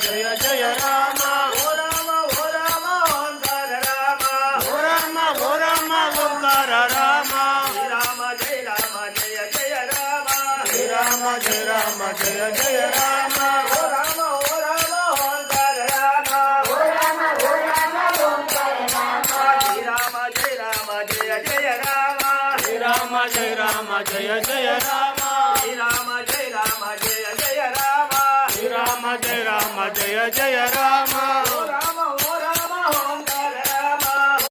जय जय राम ओ राम ओ राम ओंकार राम ओ राम ओ राम ओंकार राम राम जय जय राम राम जय जय राम ओ राम ओंकार राम ओ राम ओंकार राम राम जय जय राम राम जय जय राम राम जय जय राम राम जय जय राम